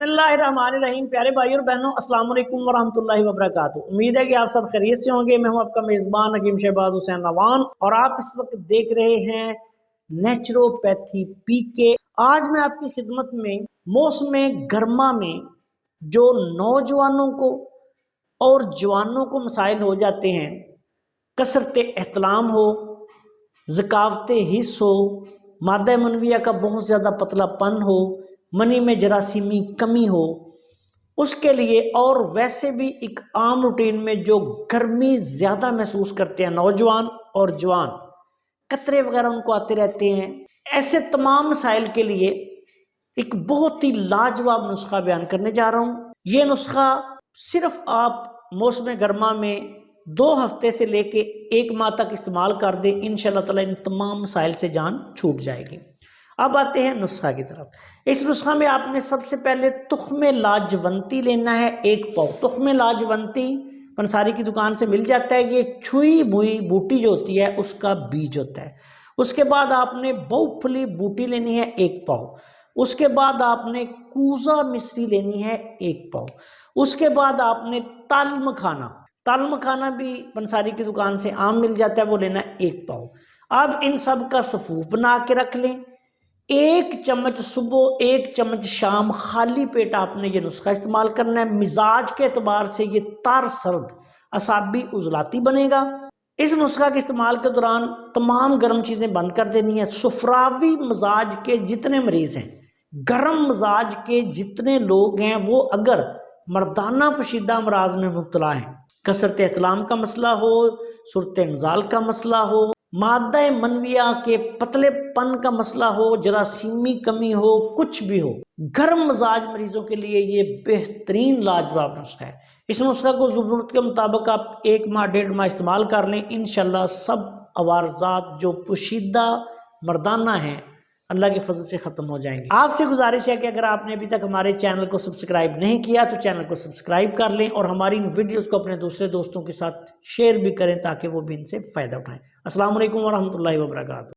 बिस्मिल्लाहिर्रहमानिर्रहीम। प्यारे भाई और बहनों, अस्सलाम वालेकुम वरहमतुल्लाहि वबरकातुहू। उम्मीद है कि आप सब खैरियत से होंगे। मैं हूं आपका मेज़बान हकीम शहबाज हुसैन नवान और आप इस वक्त देख रहे हैं नेचुरोपैथी पीके। आज मैं आपकी खिदमत में मौसम गर्मा में जो नौजवानों को और जवानों को मसाइल हो जाते हैं, कसरत एहतलाम हो, ज़कावत हिस्स हो, मादा मनविया का बहुत ज़्यादा पतलापन हो, मनी में जरासीमी कमी हो, उसके लिए और वैसे भी एक आम रूटीन में जो गर्मी ज़्यादा महसूस करते हैं नौजवान और जवान, कतरे वगैरह उनको आते रहते हैं, ऐसे तमाम मसाइल के लिए एक बहुत ही लाजवाब नुस्खा बयान करने जा रहा हूँ। ये नुस्खा सिर्फ आप मौसम गर्मा में 2 हफ्ते से लेके 1 माह तक इस्तेमाल कर दें, इंशाअल्लाह ताला इन तमाम मसाइल से जान छूट जाएगी। अब आते हैं नुस्खा की तरफ। इस नुस्खा में आपने सबसे पहले तुख्मे लाजवंती लेना है 1 पाव। तुख्मे लाजवंती पंसारी की दुकान से मिल जाता है। ये छुई मुई बूटी जो होती है उसका बीज होता है। उसके बाद आपने बहुफली बूटी लेनी है 1 पाव। उसके बाद आपने कूजा मिश्री लेनी है 1 पाव। उसके बाद आपने तल मखाना भी पंसारी की दुकान से आम मिल जाता है, वो लेना है 1 पाव। अब इन सब का सफूफ बना के रख लें। 1 चम्मच सुबह 1 चम्मच शाम खाली पेट आपने ये नुस्खा इस्तेमाल करना है। मिजाज के एतबार से ये तार सर्द असाबी उजलाती बनेगा। इस नुस्खा के इस्तेमाल के दौरान तमाम गर्म चीज़ें बंद कर देनी है। सुफरावी मिजाज के जितने मरीज़ हैं, गर्म मिजाज के जितने लोग हैं, वो अगर मर्दाना पोशीदा अमराज में मुब्तला हैं, कसरत एहतलाम का मसला हो, सूरत नज़ाल का मसला हो, मादा मनविया के पतलेपन का मसला हो, जरासीमी कमी हो, कुछ भी हो, गर्म मिजाज मरीजों के लिए ये बेहतरीन लाजवाब नुस्खा है। इस नुस्खा को ज़रूरत के मुताबिक आप 1 माह 1.5 माह इस्तेमाल कर लें। इंशाल्लाह सब अवारजात जो पोशीदा मर्दाना हैं अल्लाह के फजल से ख़त्म हो जाएंगे। आपसे गुजारिश है कि अगर आपने अभी तक हमारे चैनल को सब्सक्राइब नहीं किया तो चैनल को सब्सक्राइब कर लें और हमारी इन वीडियोज़ को अपने दूसरे दोस्तों के साथ शेयर भी करें ताकि वो भी इनसे फ़ायदा उठाएं। अस्सलाम वालेकुम वरहमतुल्लाहि वबरकातुहू।